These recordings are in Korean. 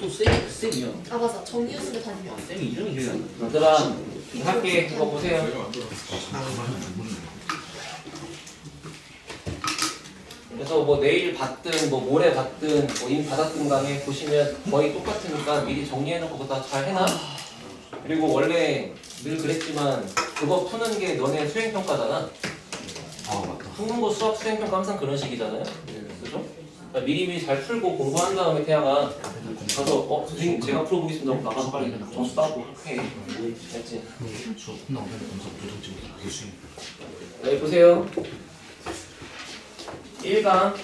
또 쌤이요. 아 맞아 정유수를 다니면 쌤이 이름이 기억이 안 나. 얘들아 할게 그거 보세요. 그래서 뭐 내일 받든 뭐 모레 받든 뭐 이미 받았든 간에 보시면 거의 똑같으니까 미리 정리해놓고 그거 다 잘 해놔. 그리고 원래 늘 그랬지만 그거 푸는 게 너네 수행평가잖아. 아 맞다. 한국어 수학 수행평가 항상 그런 식이잖아요. 그죠? 그러니까 미리미리 잘 풀고 공부한 다음에 태양아 가서 선생님 제가 풀어보겠습니다 하고 나가서 빨리 점수 따고 해. 알지? 수업 끝나고 검사 부정 찍고 그게 수행. 여기 보세요. 1강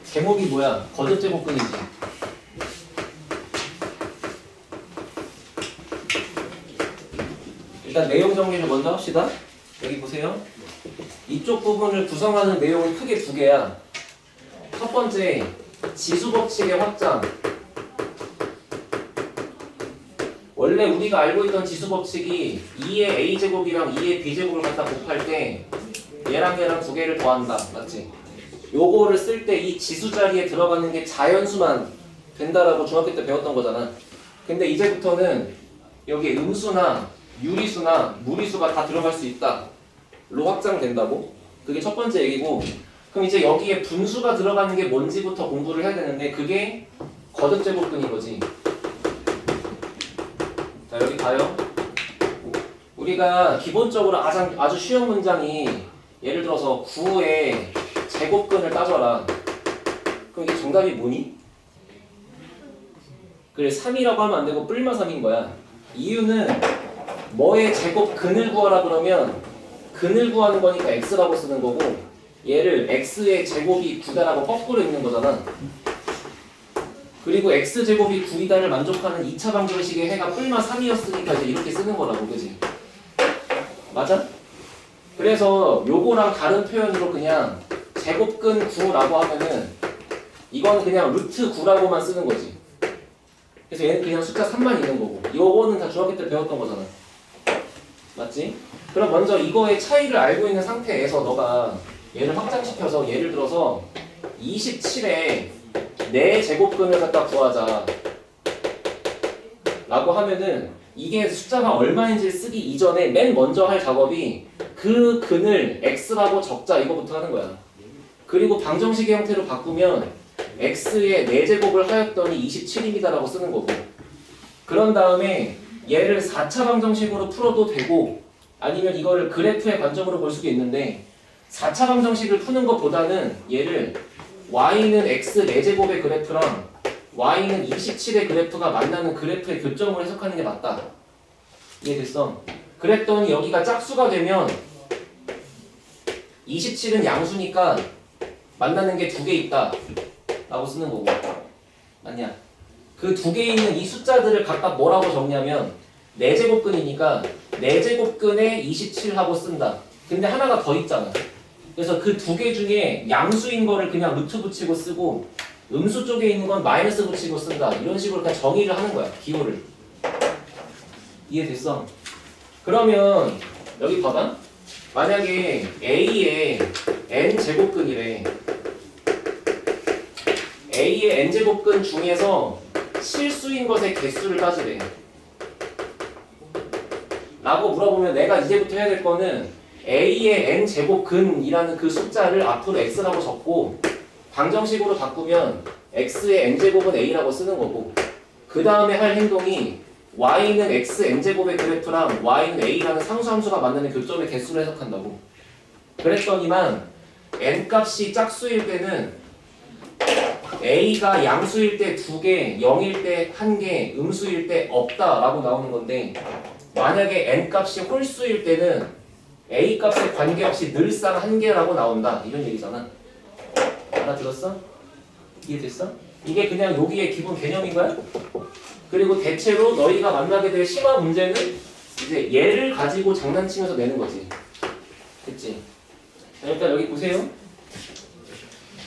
제목이 뭐야? 거듭제곱근이지. 일단 내용 정리를 먼저 합시다. 여기 보세요. 이쪽 부분을 구성하는 내용은 크게 두 개야. 첫 번째, 지수법칙의 확장. 원래 우리가 알고 있던 지수법칙이 2의 a제곱이랑 2의 b제곱을 갖다 곱할 때 얘랑 얘랑 두 개를 더한다. 맞지? 요거를 쓸 때 이 지수 자리에 들어가는 게 자연수만 된다라고 중학교 때 배웠던 거잖아. 근데 이제부터는 여기 음수나 유리수나 무리수가 다 들어갈 수 있다. 로 확장된다고? 그게 첫 번째 얘기고, 그럼 이제 여기에 분수가 들어가는 게 뭔지부터 공부를 해야 되는데 그게 거듭제곱근인 거지. 자 여기 봐요. 우리가 기본적으로 아주 쉬운 문장이 예를 들어서 9의 제곱근을 따져라. 그럼 이게 정답이 뭐니? 그래 3이라고 하면 안 되고 뿔마 3인 거야. 이유는 뭐의 제곱근을 구하라 그러면 근을 구하는 거니까 x라고 쓰는 거고 얘를 x의 제곱이 9다라고 거꾸로 읽는 거잖아. 그리고 x제곱이 9이다를 만족하는 2차 방정식의 해가 뿔마 3이었으니까 이제 이렇게 쓰는 거라고. 그지? 맞아? 그래서 요거랑 다른 표현으로 그냥 제곱근 9라고 하면은 이건 그냥 루트 9라고만 쓰는 거지. 그래서 얘는 그냥 숫자 3만 있는 거고 요거는 다 중학교 때 배웠던 거잖아. 맞지? 그럼 먼저 이거의 차이를 알고 있는 상태에서 너가 얘를 확장시켜서 예를 들어서 27에 4제곱근을 갖다 구하자 라고 하면은 이게 숫자가 얼마인지 쓰기 이전에 맨 먼저 할 작업이 그 근을 x라고 적자 이거부터 하는 거야. 그리고 방정식의 형태로 바꾸면 x의 4제곱을 하였더니 27입니다 라고 쓰는 거고, 그런 다음에 얘를 4차 방정식으로 풀어도 되고 아니면 이거를 그래프의 관점으로 볼 수도 있는데 4차 방정식을 푸는 것보다는 얘를 y는 x 4제곱의 그래프랑 y는 27의 그래프가 만나는 그래프의 교점을 해석하는 게 맞다. 이해됐어? 그랬더니 여기가 짝수가 되면 27은 양수니까 만나는 게 2개 있다 라고 쓰는 거고, 맞냐? 그 2개 있는 이 숫자들을 각각 뭐라고 적냐면 4제곱근이니까 4제곱근에 27하고 쓴다. 근데 하나가 더 있잖아. 그래서 그 2개 중에 양수인 거를 그냥 루트 붙이고 쓰고 음수 쪽에 있는 건 마이너스 붙이고 쓴다. 이런 식으로 그냥 정의를 하는 거야. 기호를. 이해됐어? 그러면 여기 봐봐. 만약에 A의 n제곱근이래. A의 n제곱근 중에서 실수인 것의 개수를 따지래. 라고 물어보면 내가 이제부터 해야 될 거는 A의 n제곱근이라는 그 숫자를 앞으로 x라고 적고 방정식으로 바꾸면 x의 n제곱은 a라고 쓰는 거고, 그 다음에 할 행동이 y는 x n제곱의 그래프랑 y는 a라는 상수함수가 만나는 교점의 개수를 해석한다고. 그랬더니만 n값이 짝수일 때는 a가 양수일 때 2개, 0일 때 1개, 음수일 때 없다 라고 나오는 건데, 만약에 n값이 홀수일 때는 a값에 관계없이 늘상 1개라고 나온다 이런 얘기잖아. 알아들었어? 이해됐어? 이게 그냥 여기의 기본 개념인 거야? 그리고 대체로 너희가 만나게 될 심화 문제는 이제 얘를 가지고 장난치면서 내는 거지. 됐지? 자, 일단 여기 보세요.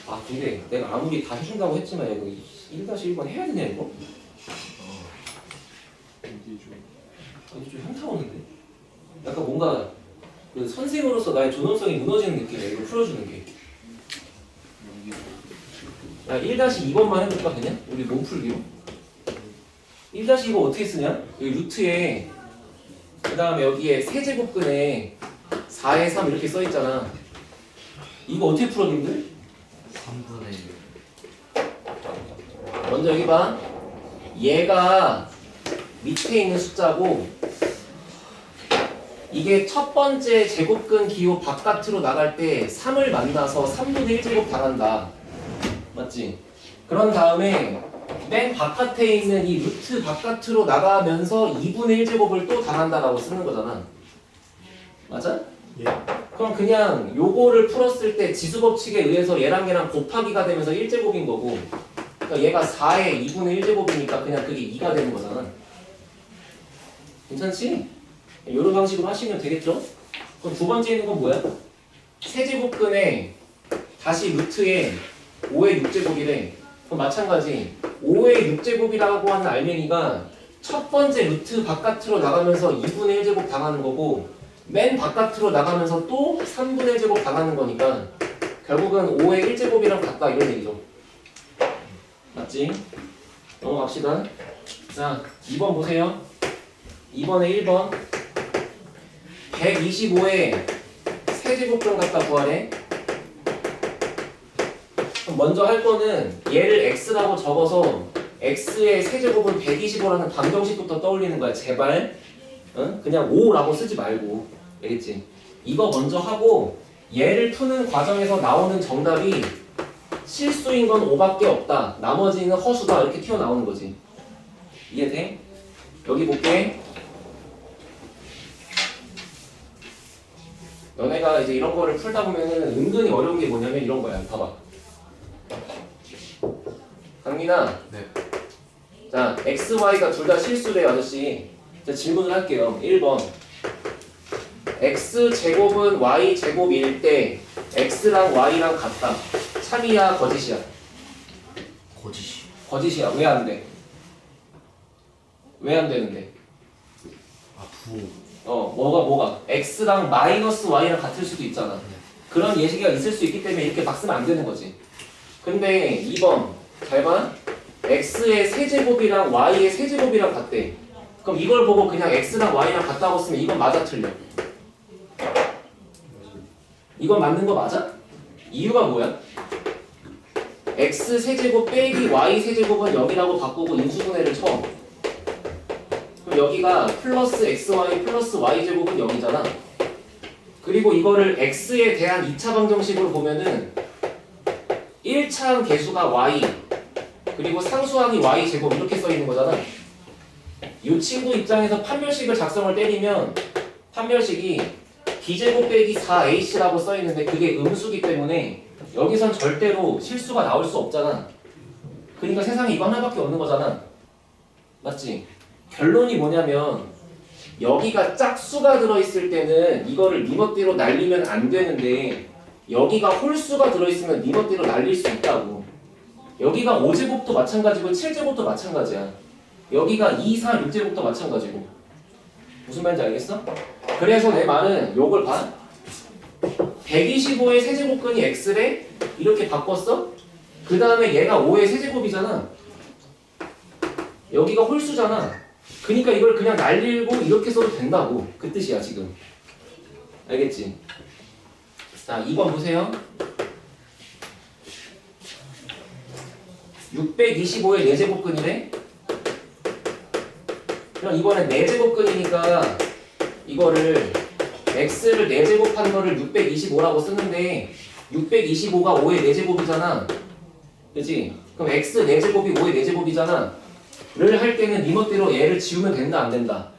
아 근데 내가 아무리 다 해준다고 했지만 이거 1-1번 해야 되냐 이거? 이게 좀 현타 오는데? 약간 뭔가 그 선생으로서 나의 존엄성이 무너지는 느낌이야. 이거 풀어주는 게. 야 1-2번만 해볼까 그냥? 우리 몸풀기로 1-2번 어떻게 쓰냐? 여기 루트에 그 다음에 여기에 세제곱근에 4에 3 이렇게 써있잖아. 이거 어떻게 풀어 님들? 3분의 1. 먼저 여기 봐. 얘가 밑에 있는 숫자고 이게 첫 번째 제곱근 기호 바깥으로 나갈 때 3을 만나서 3분의 1제곱 당한다. 맞지? 그런 다음에 맨 바깥에 있는 이 루트 바깥으로 나가면서 2분의 1제곱을 또 당한다라고 쓰는 거잖아. 맞아? 예. 그럼 그냥 요거를 풀었을 때 지수법칙에 의해서 얘랑 곱하기가 되면서 1제곱인 거고 그러니까 얘가 4의 2분의 1제곱이니까 그냥 그게 2가 되는 거잖아. 괜찮지? 이런 방식으로 하시면 되겠죠? 그럼 두 번째 있는 건 뭐야? 세제곱근에 다시 루트에 5의 6제곱이래. 그럼 마찬가지 5의 6제곱이라고 하는 알맹이가 첫 번째 루트 바깥으로 나가면서 2분의 1제곱 당하는 거고 맨 바깥으로 나가면서 또 3분의 1제곱 당하는 거니까 결국은 5의 1제곱이랑 같다 이런 얘기죠. 맞지? 넘어갑시다. 자, 2번 보세요. 2번에 1번 125에 세제곱근 갖다 구하래. 그럼 먼저 할 거는 얘를 x라고 적어서 x의 세제곱은 125라는 방정식부터 떠올리는 거야. 제발 응? 그냥 5라고 쓰지 말고 알겠지? 이거 먼저 하고 얘를 푸는 과정에서 나오는 정답이 실수인 건 5밖에 없다. 나머지는 허수다. 이렇게 튀어나오는 거지. 이해돼? 여기 볼게. 너네가 이제 이런 거를 풀다 보면은 은근히 어려운 게 뭐냐면 이런 거야. 봐봐. 강민아. 네. 자, x, y가 둘 다 실수래요, 아저씨. 자, 질문을 할게요. 1번. x 제곱은 y 제곱일 때 x랑 y랑 같다. 참이야, 거짓이야? 거짓이. 거짓이야. 왜 안 돼? 왜 안 되는데? 아 부호. 뭐가? x랑 마이너스 y랑 같을 수도 있잖아. 그런 예시가 있을 수 있기 때문에 이렇게 막 쓰면 안 되는 거지. 근데 2번 잘 봐. x의 세제곱이랑 y의 세제곱이랑 같대. 그럼 이걸 보고 그냥 x랑 y랑 같다고 쓰면 이건 맞아 틀려? 이건 맞는 거 맞아? 이유가 뭐야? x 세제곱 빼기 y 세제곱은 0이라고 바꾸고 인수분해를 쳐. 그럼 여기가 플러스 xy 플러스 y제곱은 0이잖아. 그리고 이거를 x에 대한 2차 방정식으로 보면은 1차항 개수가 y 그리고 상수항이 y제곱 이렇게 써 있는 거잖아. 이 친구 입장에서 판별식을 작성을 때리면 판별식이 b제곱 빼기 4ac라고 써 있는데 그게 음수기 때문에 여기선 절대로 실수가 나올 수 없잖아. 그러니까 세상에 이거 하나밖에 없는 거잖아. 맞지? 결론이 뭐냐면 여기가 짝수가 들어있을 때는 이거를 네 멋대로 날리면 안 되는데 여기가 홀수가 들어있으면 네 멋대로 날릴 수 있다고. 여기가 5제곱도 마찬가지고 7제곱도 마찬가지야. 여기가 2, 4, 6제곱도 마찬가지고. 무슨 말인지 알겠어? 그래서 내 말은 요걸 봐. 125의 세제곱근이 x래? 이렇게 바꿨어? 그 다음에 얘가 5의 세제곱이잖아. 여기가 홀수잖아. 그러니까 이걸 그냥 날리고 이렇게 써도 된다고. 그 뜻이야 지금. 알겠지? 자 2번 보세요. 625의 4제곱근이래? 그럼 이번엔 4제곱근이니까 이거를 x를 4제곱한 거를 625라고 쓰는데 625가 5의 4제곱이잖아. 그치? 그럼 x 4제곱이 5의 4제곱이잖아. 를 할 때는 네 멋대로 얘를 지우면 된다 안 된다?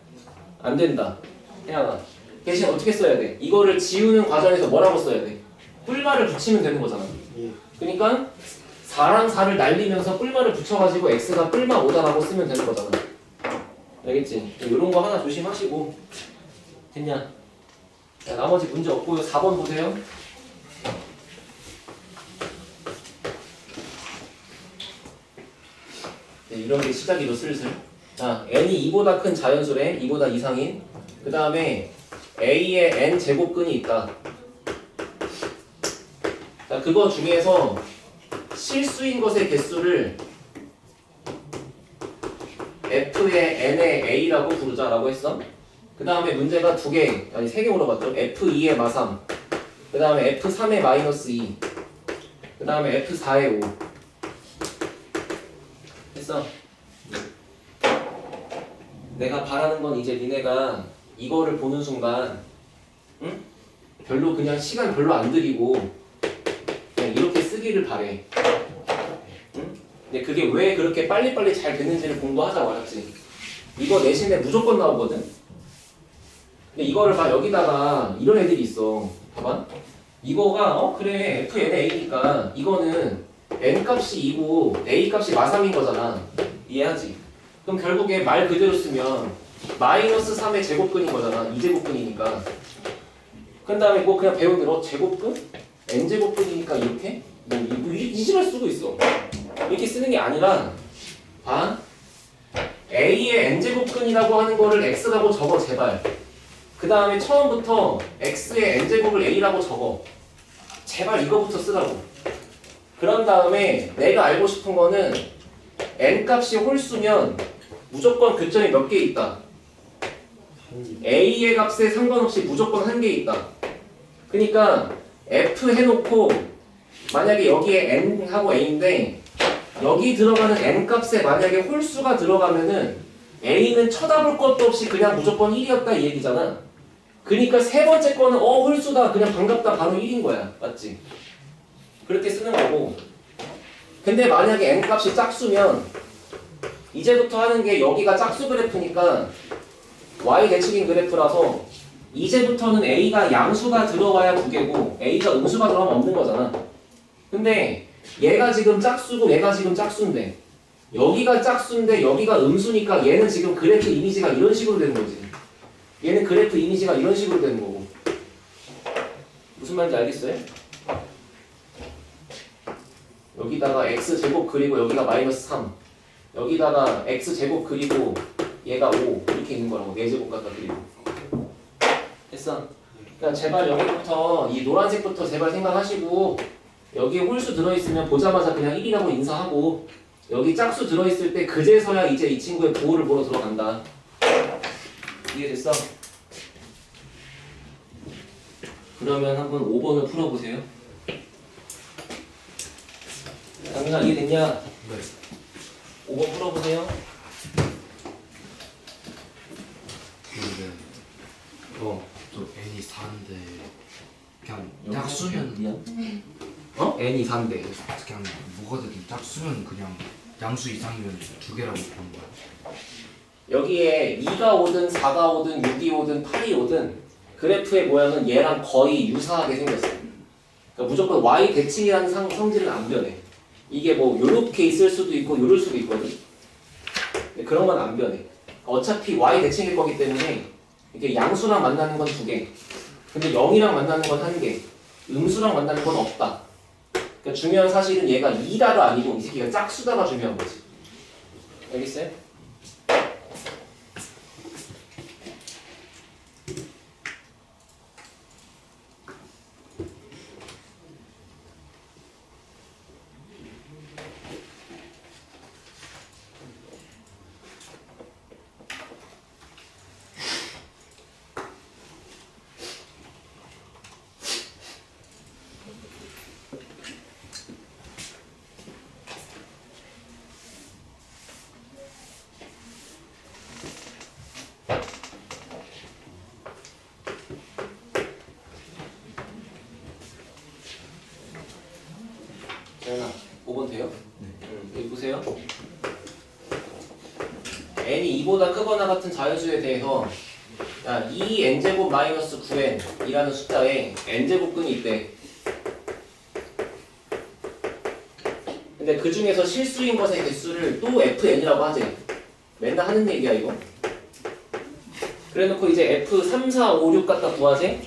안 된다. 혜영아 대신 어떻게 써야 돼? 이거를 지우는 과정에서 뭐라고 써야 돼? 뿔말을 붙이면 되는 거잖아. 예. 그러니까 4랑 4를 날리면서 뿔말을 붙여가지고 x가 뿔마 5다라고 쓰면 되는 거잖아. 알겠지? 이런 거 하나 조심하시고. 됐냐? 자, 나머지 문제 없고요. 4번 보세요. 네, 이런 게 시작이죠 슬슬. 자, n이 2보다 큰 자연수래. 2보다 이상인. 그 다음에 a의 n 제곱근이 있다. 자, 그거 중에서 실수인 것의 개수를 F의 N의 A라고 부르자라고 했어. 그 다음에 문제가 2개, 아니 3개 물어봤죠. F2의 마3, 그 다음에 F3의 마이너스 2, 그 다음에 F4의 5. 됐어? 내가 바라는 건 이제 니네가 이거를 보는 순간 응? 별로 그냥 시간 별로 안 들이고 그냥 이렇게 쓰기를 바래. 응? 근데 그게 왜 그렇게 빨리빨리 잘 됐는지를 공부하자고 알았지? 이거 내신에 무조건 나오거든? 근데 이거를 봐, 여기다가 이런 애들이 있어. 봐봐. 이거가 그래 FNA니까 이거는 N값이 2고 A값이 마3인 거잖아. 이해하지? 그럼 결국에 말 그대로 쓰면 마이너스 3의 제곱근인 거잖아. 2제곱근이니까. 그 다음에 뭐 그냥 배운 대로 제곱근? N제곱근이니까 이렇게? 뭐 이지랄 수도 있어. 이렇게 쓰는 게 아니라 봐. A의 N제곱근이라고 하는 거를 X라고 적어 제발. 그 다음에 처음부터 X의 N제곱을 A라고 적어. 제발 이거부터 쓰라고. 그런 다음에 내가 알고 싶은 거는 N값이 홀수면 무조건 교점이 몇 개 있다. A의 값에 상관없이 무조건 1개 있다. 그러니까 F 해놓고 만약에 여기에 N하고 A인데 여기 들어가는 N값에 만약에 홀수가 들어가면은 A는 쳐다볼 것도 없이 그냥 무조건 1이었다 이 얘기잖아. 그러니까 세 번째 거는 홀수다 그냥 반갑다 바로 1인 거야. 맞지? 그렇게 쓰는 거고. 근데 만약에 N값이 짝수면 이제부터 하는 게 여기가 짝수 그래프니까 Y 대칭인 그래프라서 이제부터는 A가 양수가 들어와야 2개고 A가 음수가 들어가면 없는 거잖아. 근데 얘가 지금 짝수고 얘가 지금 짝수인데 여기가 짝수인데 여기가 음수니까 얘는 지금 그래프 이미지가 이런 식으로 되는 거지. 얘는 그래프 이미지가 이런 식으로 되는 거고. 무슨 말인지 알겠어요? 여기다가 x제곱 그리고 여기가 마이너스 3, 여기다가 x제곱 그리고 얘가 5 이렇게 있는 거라고. 4제곱 갖다 그리고. 됐어? 그러니까 제발 여기부터 이 노란색부터 제발 생각하시고 여기 홀수 들어있으면 보자마자 그냥 1이라고 인사하고 여기 짝수 들어있을 때 그제서야 이제 이 친구의 보호를 보러 들어간다. 이해됐어? 그러면 한번 5번을 풀어보세요. 당근아 이해됐냐? 네. 5번 풀어보세요. 근데 저 N이 4인데 그냥 짝수면 미안. N이 4인데 그냥 뭐가 되든 짝수면 그냥 양수 이상이면 2개라고 보는 거야. 여기에 2가 오든 4가 오든 6이 오든 8이 오든 그래프의 모양은 얘랑 거의 유사하게 생겼어. 그러니까 무조건 Y 대칭이라는 성질은 안 변해. 이게 뭐 요렇게 있을 수도 있고 요럴 수도 있거든. 근데 그런 건 안 변해. 어차피 Y 대칭일 거기 때문에 이게 양수랑 만나는 건 2개. 근데 0이랑 만나는 건 1개. 음수랑 만나는 건 없다. 그러니까 중요한 사실은 얘가 2다가 아니고 이 새끼가 짝수다가 중요한 거지. 알겠어요? 재현아, 5번 돼요? 네. 여기 보세요. n이 2보다 크거나 같은 자연수에 대해서 2n제곱 마이너스 9n 이라는 숫자에 n제곱근이 있대. 근데 그 중에서 실수인 것의 개수를 또 fn이라고 하지. 맨날 하는 얘기야 이거. 그래 놓고 이제 f3, 4, 5, 6 갖다 구하지?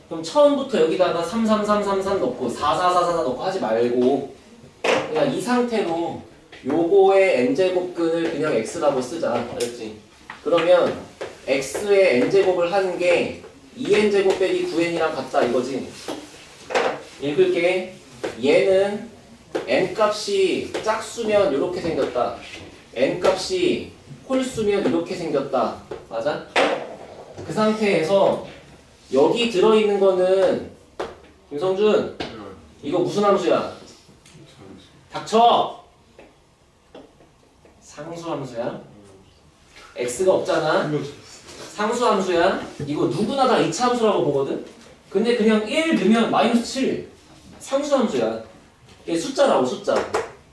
그럼 처음부터 여기다가 3, 3, 3, 3, 3 넣고 4, 4, 4, 4 넣고 하지 말고 그냥 이 상태로 요거의 n제곱근을 그냥 x라고 쓰자. 알았지? 그러면 x의 n제곱을 하는 게 2n제곱 빼기 9n이랑 같다 이거지. 읽을게. 얘는 n값이 짝수면 이렇게 생겼다. n값이 홀수면 이렇게 생겼다. 맞아? 그 상태에서 여기 들어있는 거는 김성준 이거 무슨 함수야? 닥쳐! 상수함수야? x가 없잖아? 상수함수야? 이거 누구나 다 이차함수라고 보거든? 근데 그냥 1 넣으면 마이너스 7 상수함수야. 이게 숫자라고 숫자.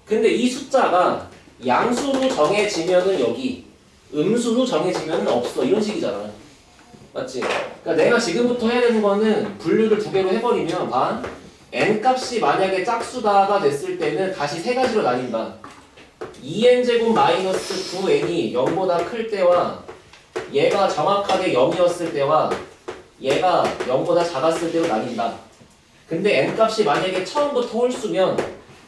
근데 이 숫자가 양수로 정해지면은 여기 음수로 정해지면은 없어. 이런 식이잖아. 맞지? 그러니까 내가 지금부터 해야 되는 거는 분류를 두 개로 해버리면 봐. n값이 만약에 짝수다가 됐을 때는 다시 세 가지로 나뉜다. 2n제곱 마이너스 9n이 0보다 클 때와 얘가 정확하게 0이었을 때와 얘가 0보다 작았을 때로 나뉜다. 근데 n값이 만약에 처음부터 홀수면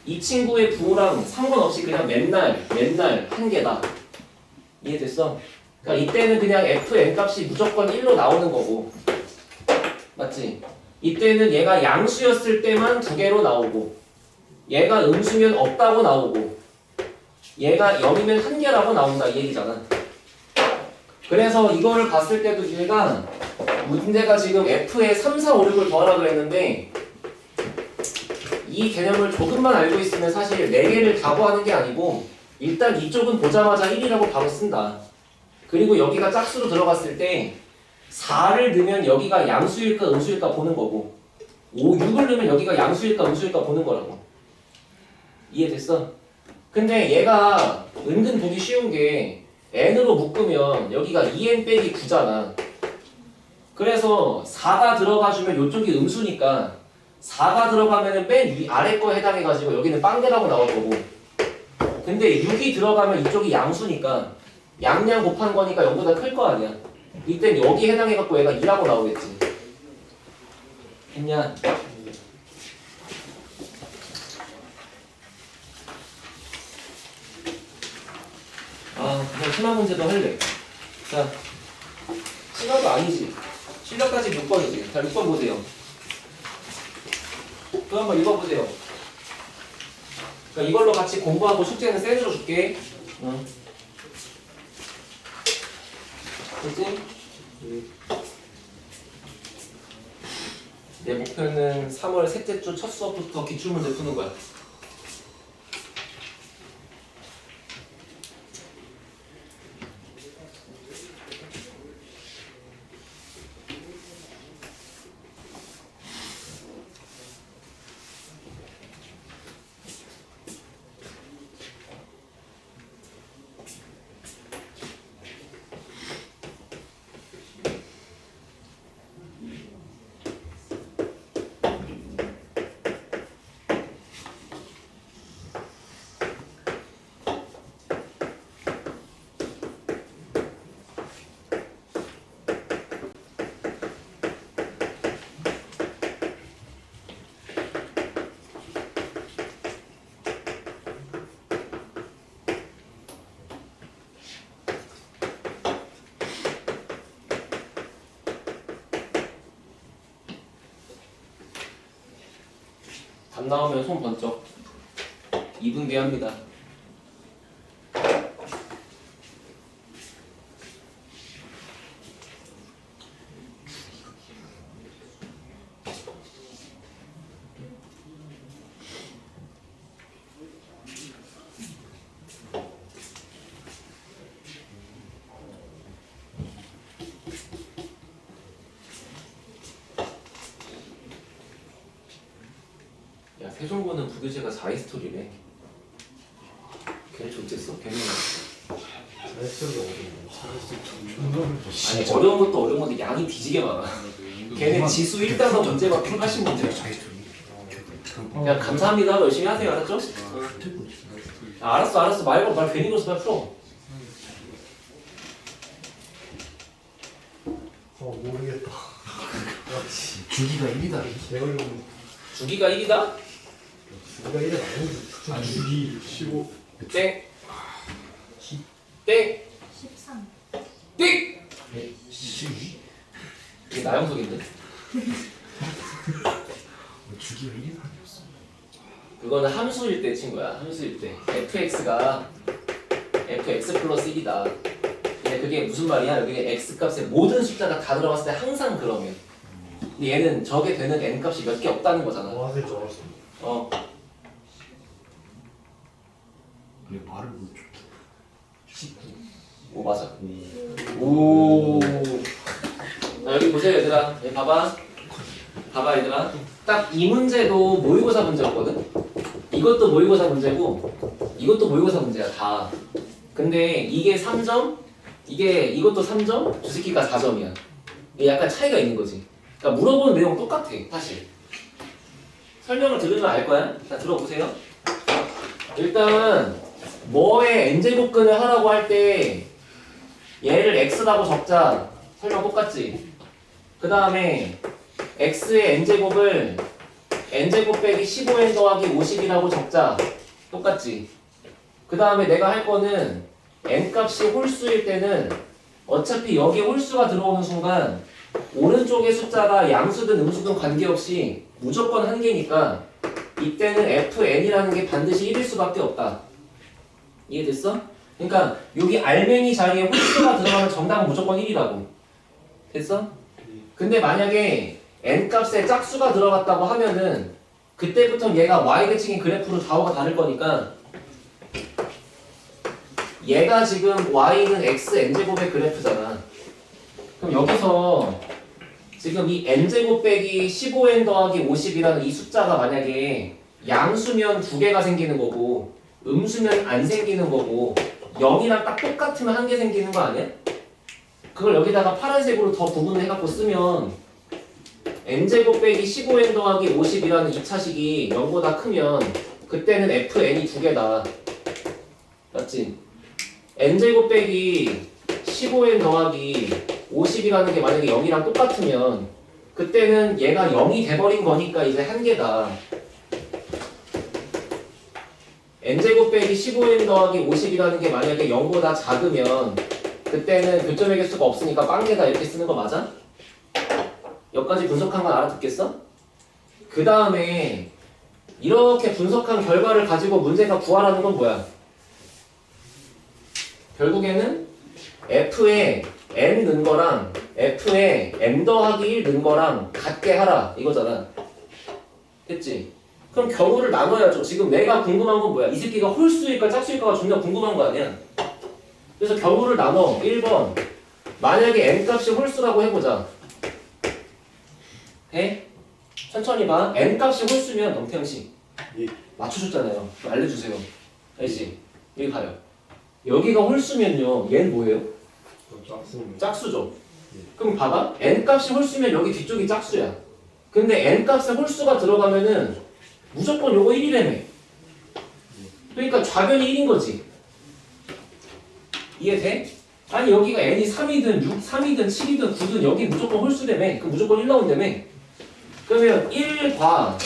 이 친구의 부호랑 상관없이 그냥 맨날 한 개다. 이해됐어? 그러니까 이때는 그냥 fn 값이 무조건 1로 나오는 거고. 맞지? 이때는 얘가 양수였을 때만 두 개로 나오고 얘가 음수면 없다고 나오고 얘가 0이면 한 개라고 나온다 이 얘기잖아. 그래서 이거를 봤을 때도 얘가 문제가 지금 f에 3, 4, 5, 6을 더하라 그랬는데 이 개념을 조금만 알고 있으면 사실 4개를 다 구하는 게 아니고 일단 이쪽은 보자마자 1이라고 바로 쓴다. 그리고 여기가 짝수로 들어갔을 때 4를 넣으면 여기가 양수일까 음수일까 보는 거고 6을 넣으면 여기가 양수일까 음수일까 보는 거라고. 이해됐어? 근데 얘가 은근 보기 쉬운 게 n으로 묶으면 여기가 2n 빼기 9잖아. 그래서 4가 들어가주면 이쪽이 음수니까 4가 들어가면 맨 아래 거에 해당해가지고 여기는 빵개라고 나올 거고 근데 6이 들어가면 이쪽이 양수니까 양양 곱한 거니까 0보다 클 거 아니야. 이땐 여기 해당해갖고 얘가 2라고 나오겠지. 했냐? 그냥 심화 문제도 할래. 자, 심화도 아니지. 실력까지 6번이지. 자, 6번 보세요. 또 한번 읽어보세요. 그러니까 이걸로 같이 공부하고 숙제는 쌤으로 줄게. 응. 그치? 내 목표는 3월 셋째 주 첫 수업부터 기출문제 푸는 거야. 답 나오면 손 번쩍. 2분개 합니다. 야, 세종고는 부교재가 4히스토리래. 걔 좋댔어? 걔는 아니 어려운 것도 어려운 건데 양이 뒤지게 많아. 걔는 지수 1단원 문제가 180문제야. 그냥 감사합니다 하고 열심히 하세요. 알았죠? 알았어 말 괜히 걸어서 말 풀어. 모르겠다. 주기가 1이다. 내가 이러면 주기가 1이다? 주기가 1은 아니지. 주기 15. 땡. 땡. 13. 땡. 12? 이게 나영석인데? 주기가 1이 아니었어. 그거는 함수일 때 친구야. 함수일 때 fx가 fx 플러스 1이다. 근데 그게 무슨 말이야? 여기 x 값의 모든 숫자가 다 들어갔을 때 항상 그러면. 근데 얘는 저게 되는 n 값이 몇 개 없다는 거잖아. 와서 줄 알았습니다. 어. 근데 말을 못 줘. 19. 오 맞아. 오. 자, 여기 보세요 얘들아. 여기 봐봐. 봐봐 얘들아. 딱 이 문제도 모의고사 문제였거든. 이것도 모의고사 문제고 이것도 모의고사 문제야 다. 근데 이게 3점, 이것도 3점, 두 새끼가 4점이야. 이게 약간 차이가 있는 거지. 그러니까 물어보는 내용 똑같아 사실. 설명을 들으면 알 거야. 자 들어보세요. 일단 뭐의 n제곱근을 하라고 할 때 얘를 x라고 적자. 설명 똑같지. 그 다음에 x의 n제곱을 n제곱 빼기 15n 더하기 50이라고 적자. 똑같지. 그 다음에 내가 할 거는 n값이 홀수일 때는 어차피 여기에 홀수가 들어오는 순간 오른쪽의 숫자가 양수든 음수든 관계없이 무조건 한 개니까 이때는 fn이라는 게 반드시 1일 수밖에 없다. 이해됐어? 그러니까 여기 알맹이 자리에 홀수가 들어가면 정답은 무조건 1이라고. 됐어? 근데 만약에 n값에 짝수가 들어갔다고 하면은 그때부터 얘가 y대칭의 그래프로 좌우가 다를 거니까 얘가 지금 y는 x n제곱의 그래프잖아. 그럼 여기서 지금 이 n제곱 빼기 15n 더하기 50이라는 이 숫자가 만약에 양수면 두 개가 생기는 거고 음수면 안 생기는 거고 0이랑 딱 똑같으면 한 개 생기는 거 아니야? 그걸 여기다가 파란색으로 더 구분을 해갖고 쓰면 n제곱 빼기 15n 더하기 50이라는 2차식이 0보다 크면 그때는 fn이 두 개다. 맞지? n제곱 빼기 15n 더하기 50이라는 게 만약에 0이랑 똑같으면 그때는 얘가 0이 돼버린 거니까 이제 한 개다. n제곱 빼기 15n 더하기 50이라는 게 만약에 0보다 작으면 그때는 교점의 개수가 없으니까 빵개다 이렇게 쓰는 거 맞아? 여기까지 분석한 건 알아듣겠어? 그 다음에 이렇게 분석한 결과를 가지고 문제가 구하라는 건 뭐야? 결국에는 f에 n 넣은 거랑 f에 m 더하기 1 넣은 거랑 같게 하라 이거잖아. 됐지? 그럼 경우를 나눠야죠. 지금 내가 궁금한 건 뭐야? 이 새끼가 홀수일까 짝수일까가 존나 궁금한 거 아니야? 그래서 경우를 나눠. 1번 만약에 n값이 홀수라고 해보자. 돼? 천천히 봐. n값이 홀수면 엄태형씨 예. 맞춰줬잖아요. 그럼 알려주세요. 알지? 여기 가요. 여기가 홀수면요 얘는 뭐예요? 짝수입니다. 짝수죠. 그럼 봐봐. n값이 홀수면 여기 뒤쪽이 짝수야. 근데 n값에 홀수가 들어가면은 무조건 요거 1이라며. 그러니까 좌변이 1인 거지. 이해돼? 아니 여기가 n이 3이든 6, 3이든 7이든 9든 여기 무조건 홀수라며. 그럼 무조건 1 나온다며. 그러면 1과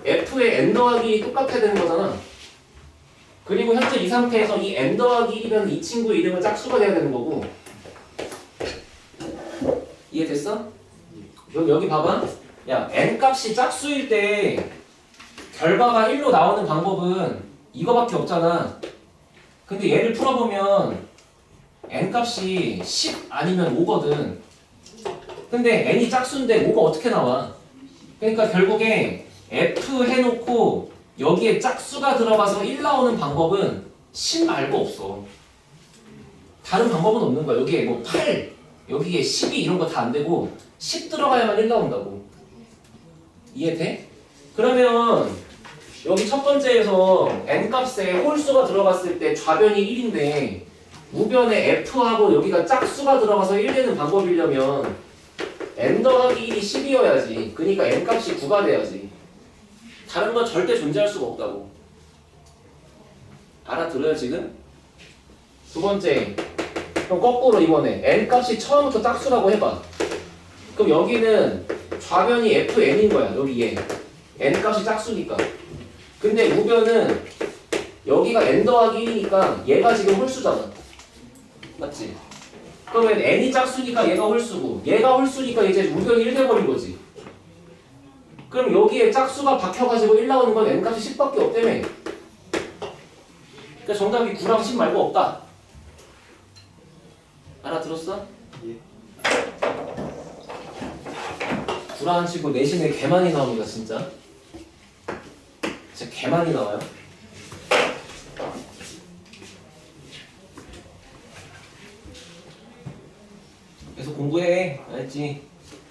f의 n 더하기 똑같아야 되는 거잖아. 그리고 현재 이 상태에서 이 n 더하기 1이라는 이 친구의 이름은 짝수가 돼야 되는 거고. 이해됐어? 여기 봐봐. 야 n 값이 짝수일 때 결과가 1로 나오는 방법은 이거밖에 없잖아. 근데 얘를 풀어보면 n 값이 10 아니면 5거든. 근데 n이 짝수인데 5가 어떻게 나와? 그러니까 결국에 f 해놓고 여기에 짝수가 들어가서 1 나오는 방법은 10 말고 없어. 다른 방법은 없는 거야. 여기에 뭐 8, 여기에 12 이런 거 다 안 되고 10 들어가야만 1 나온다고. 이해돼? 그러면 여기 첫 번째에서 n값에 홀수가 들어갔을 때 좌변이 1인데 우변에 f하고 여기가 짝수가 들어가서 1 되는 방법이려면 n 더하기 1이 10이어야지. 그러니까 n값이 9가 돼야지. 다른 건 절대 존재할 수가 없다고. 알아들어요 지금? 두 번째, 그럼 거꾸로 이번에 n값이 처음부터 짝수라고 해봐. 그럼 여기는 좌변이 fn인 거야. 여기 얘 n값이 짝수니까. 근데 우변은 여기가 n 더하기 1이니까 얘가 지금 홀수잖아. 맞지? 그러면 n이 짝수니까 얘가 홀수고 얘가 홀수니까 이제 우변이 1 돼버린 거지. 그럼 여기에 짝수가 박혀가지고 1 나오는 건 n값이 10밖에 없다며. 그러니까 정답이 9랑 10 말고 없다. 알아들었어? 예. 불안치고 내신에 개 많이 나옵니다 진짜. 진짜 개 많이 나와요. 그래서 공부해. 알지?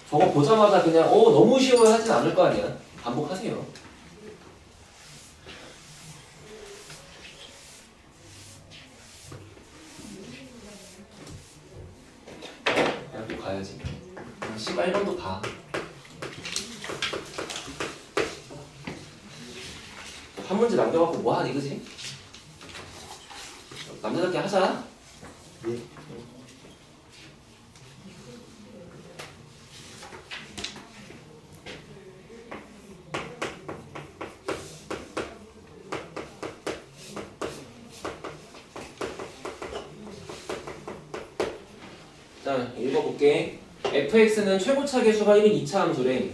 저거 보자마자 그냥 너무 쉬워요 하진 않을 거 아니야. 반복하세요. 대학교 가야지. 씨발 1번도 봐. 한 문제 남겨갖고 뭐하니 그지? 남자답게 하자. 예. 자, 읽어볼게. fx는 최고차 계수가 1인 2차 함수래.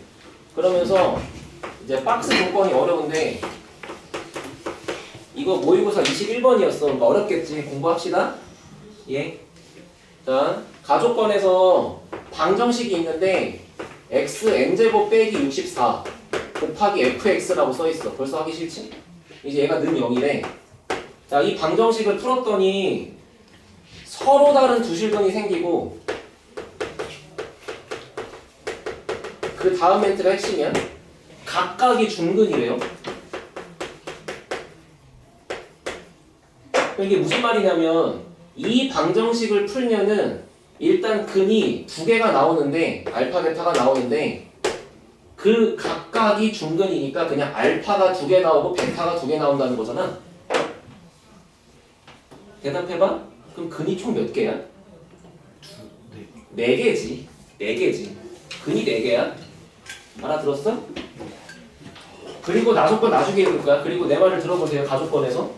그러면서 이제 박스 조건이 어려운데 이거 모의고사 21번이었어. 그러니까 어렵겠지. 공부합시다. 예. 자, 가족권에서 방정식이 있는데 x n제곱 빼기 64 곱하기 fx라고 써있어. 벌써 하기 싫지? 이제 얘가 는 0이래. 자, 이 방정식을 풀었더니 서로 다른 두 실근이 생기고 그 다음 멘트가 핵심이야. 각각이 중근이래요. 이게 무슨 말이냐면 이 방정식을 풀면은 일단 근이 두 개가 나오는데 알파 베타가 나오는데 그 각각이 중근이니까 그냥 알파가 두 개 나오고 베타가 두 개 나온다는 거잖아. 대답해봐. 그럼 근이 총 몇 개야? 네 개지. 네 개지. 근이 네 개야? 알아들었어? 그리고 나조건 나중에 읽을 거야. 그리고 내 말을 들어보세요. 가족권에서.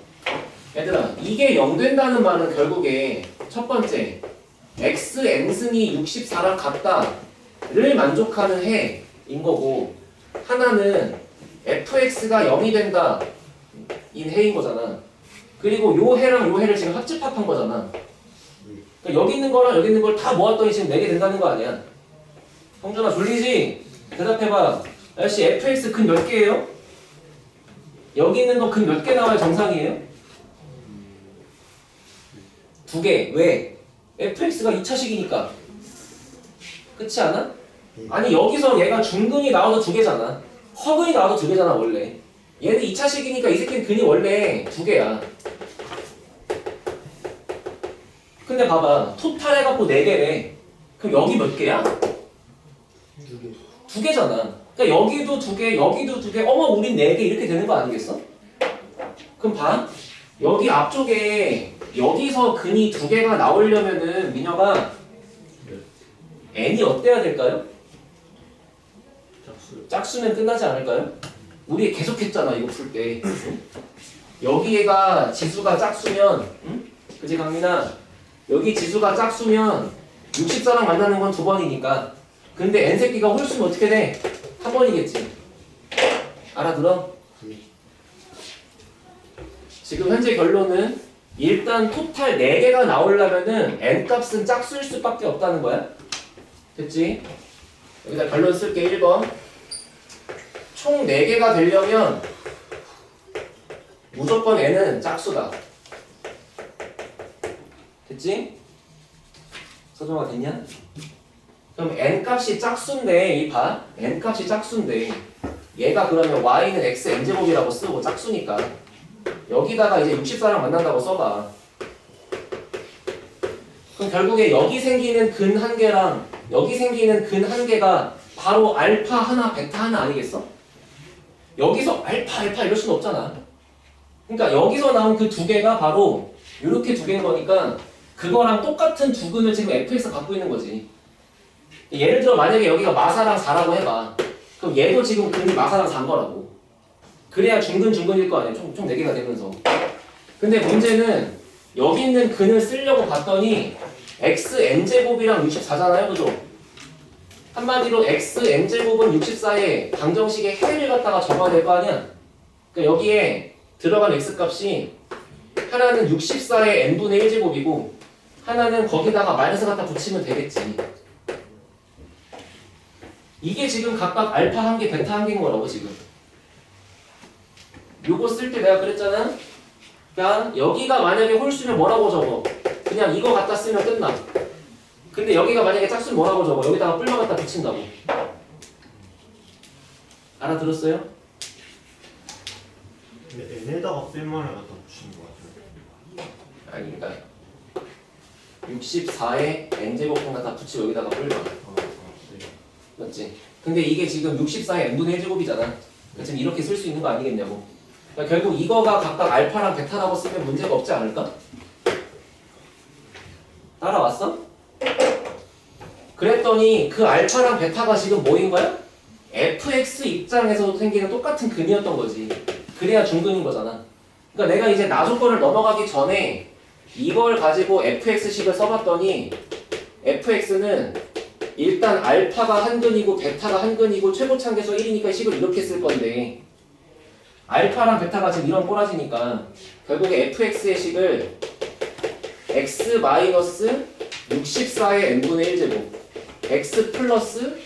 얘들아, 이게 0 된다는 말은 결국에 첫 번째 x n승이 64랑 같다를 만족하는 해인 거고 하나는 fx가 0이 된다 인 해인 거잖아. 그리고 요 해랑 요 해를 지금 합집합한 거잖아. 그러니까 여기 있는 거랑 여기 있는 걸 다 모았더니 지금 4개 된다는 거 아니야. 성준아 졸리지? 대답해봐. 아저씨 fx 근 몇 개예요? 여기 있는 거 근 몇 개 나와야 정상이에요? 2개. 왜? fx가 2차식이니까. 그렇지 않아? 아니 여기서 얘가 중근이 나와도 2개잖아. 허근이 나와도 2개잖아 원래. 얘는 2차식이니까 이 새끼는 근이 원래 2개야. 근데 봐봐. 토탈 해갖고 4개래. 그럼 여기 몇 개야? 2개. 2개잖아. 그러니까 여기도 2개, 여기도 2개, 어머 우린 4개 이렇게 되는 거 아니겠어? 그럼 봐. 여기 앞쪽에 여기서 근이 2개가 나오려면은 민혁아 n이 어때야 될까요? 짝수. 짝수면 끝나지 않을까요? 우리 계속 했잖아 이거 풀 때. 여기가 지수가 짝수면 응? 그치 강민아? 여기 지수가 짝수면 64랑 만나는 건 2번이니까. 근데 n새끼가 홀수면 어떻게 돼? 1번이겠지. 알아들어? 지금 현재 결론은 일단 토탈 4개가 나오려면은 n값은 짝수일 수밖에 없다는 거야. 됐지? 여기다 결론 쓸게. 1번. 총 4개가 되려면 무조건 n은 짝수다. 됐지? 서정아 됐냐? 그럼 n값이 짝수인데 이 봐. n값이 짝수인데 얘가 그러면 y는 x n제곱이라고 쓰고 짝수니까 여기다가 이제 64랑 만난다고 써봐. 그럼 결국에 여기 생기는 근 1개랑 여기 생기는 근 1개가 바로 알파 하나 베타 하나 아니겠어? 여기서 알파 이럴 수는 없잖아. 그러니까 여기서 나온 그 2개가 바로 이렇게 2개인 거니까 그거랑 똑같은 두 근을 지금 fx 갖고 있는 거지. 예를 들어 만약에 여기가 마사랑 4라고 해봐. 그럼 얘도 지금 근이 마사랑 4인 거라고. 그래야 중근일 거 아니야. 총 4개가 되면서. 근데 문제는 여기 있는 근을 쓰려고 봤더니 x n제곱이랑 64잖아요. 그죠? 한마디로 x n제곱은 64에 방정식의 해를 갖다가 적어야 될 거 아니야? 그러니까 여기에 들어간 x 값이 하나는 64의 n분의 1제곱이고 하나는 거기다가 마이너스 갖다 붙이면 되겠지. 이게 지금 각각 알파 한 개, 베타 한 개인 거라고 지금. 요거 쓸 때 내가 그랬잖아. 그러니까 여기가 만약에 홀수면 뭐라고 적어? 그냥 이거 갖다 쓰면 끝나. 근데 여기가 만약에 짝수면 뭐라고 적어? 여기다가 뿔만 갖다 붙인다고. 알아들었어요? 근데 n에다가 뺄만을 갖다 붙이는 거 같아요. 아니 그러니까 64에 n제곱분 갖다 붙이고 여기다가 뿔만. 네. 맞지? 근데 이게 지금 64의 n분의 1제곱이잖아. 그러니까 지금 이렇게 쓸 수 있는 거 아니겠냐고. 그러니까 결국 이거가 각각 알파랑 베타라고 쓰면 문제가 없지 않을까? 따라왔어? 그랬더니 그 알파랑 베타가 지금 뭐인 거야? fx 입장에서 생기는 똑같은 근이었던 거지. 그래야 중근인 거잖아. 그러니까 내가 이제 나조건을 넘어가기 전에 이걸 가지고 fx식을 써봤더니 fx는 일단 알파가 한 근이고 베타가 한 근이고 최고차계수 1이니까 식을 이렇게 쓸 건데 알파랑 베타가 지금 이런 꼬라지니까 결국에 fx의 식을 x 마이너스 64의 n분의 1제곱 x 플러스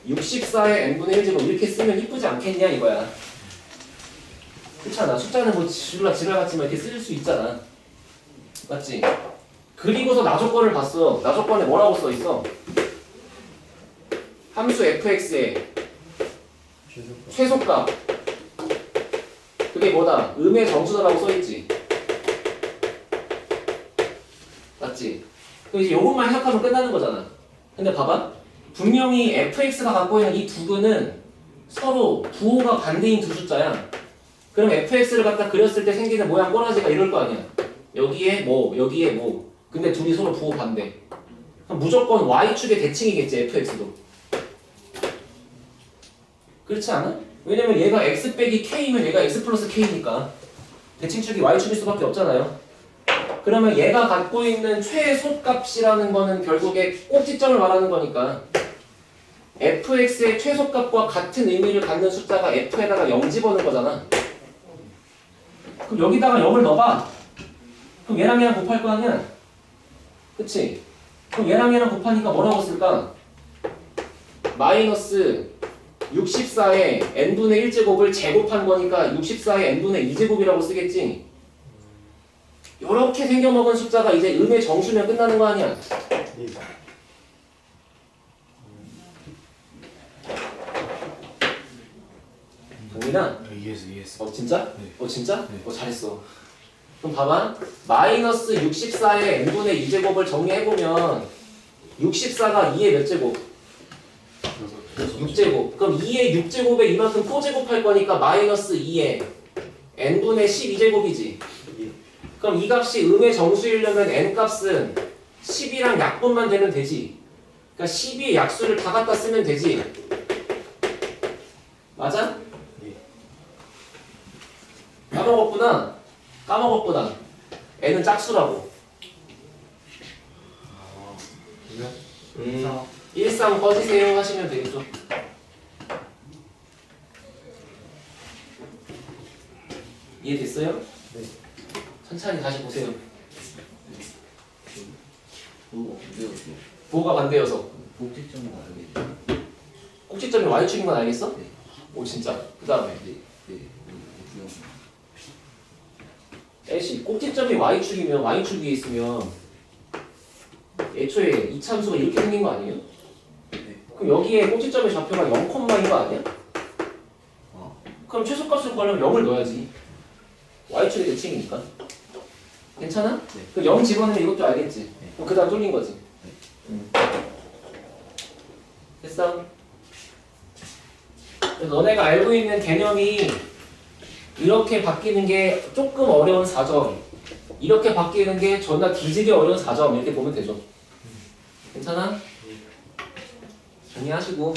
64의 n분의 1제곱 이렇게 쓰면 이쁘지 않겠냐 이거야. 그렇잖아. 숫자는 뭐 지랄같지만 이렇게 쓸 수 있잖아. 맞지? 그리고서 나조건을 봤어. 나조건에 뭐라고 써있어? 함수 fx의 최소값 그게 뭐다? 음의 정수다라고 써있지. 맞지? 그럼 이제 요것만 해석하면 끝나는 거잖아. 근데 봐봐. 분명히 fx가 갖고 있는 이 두 근은 서로 부호가 반대인 두 숫자야. 그럼 fx를 갖다 그렸을 때 생기는 모양 꼬라지가 이럴 거 아니야. 여기에 뭐, 여기에 뭐. 근데 둘이 서로 부호 반대. 그럼 무조건 y축의 대칭이겠지, fx도. 그렇지 않아? 왜냐면 얘가 x 빼기 k면 얘가 x 플러스 k니까 대칭축이 y축일 수밖에 없잖아요. 그러면 얘가 갖고 있는 최소값이라는 거는 결국에 꼭지점을 말하는 거니까 fx의 최소값과 같은 의미를 갖는 숫자가 f에다가 0 집어넣은 거잖아. 그럼 여기다가 0을 넣어봐. 그럼 얘랑 얘랑 곱할 거 아니야? 그치? 그럼 얘랑 얘랑 곱하니까 뭐라고 쓸까? 마이너스 64의 n분의 1제곱을 제곱한 거니까 64의 n분의 2제곱이라고 쓰겠지? 요렇게 생겨먹은 숫자가 이제 음의 정수면 끝나는 거 아니야? 네. 동민아? 이해했어. 진짜? 네. 진짜? 네. 잘했어. 그럼 봐봐. 마이너스 64의 n분의 2제곱을 정리해보면 64가 2의 몇 제곱? 6제곱. 그럼 2의 6제곱에 이만큼 포제곱할 거니까 마이너스 2의 n분의 12제곱이지. 그럼 이 값이 음의 정수이려면 n값은 10이랑 약분만 되면 되지. 그러니까 12의 약수를 다 갖다 쓰면 되지. 맞아? 까먹었구나. n은 짝수라고. 일상 꺼지세요 하시면 되겠죠. 이해됐어요? 네. 천천히 다시 보세요. 부호가 반대여서 꼭지점은 알겠네. 꼭지점이 y축인 건 알겠어? 네. 오 진짜. 그 다음에 네. 애쉬 꼭지점이 y축이면 y축 위에 있으면 애초에 이 참수가 이렇게 생긴 거 아니에요? 네. 그럼 여기에 꼭지점의 좌표가 0,인 거 아니야? 그럼 최소값을 구하려면 0을 넣어야지. y축의 대칭이니까. 괜찮아? 네. 그럼 0 집어넣으면 이것도 알겠지? 네. 그럼 그 다음 뚫린 거지. 됐어? 그래서 너네가 알고 있는 개념이 이렇게 바뀌는 게 조금 어려운 4점, 이렇게 바뀌는 게 존나 뒤지게 어려운 4점 이렇게 보면 되죠. 괜찮아? 정리하시고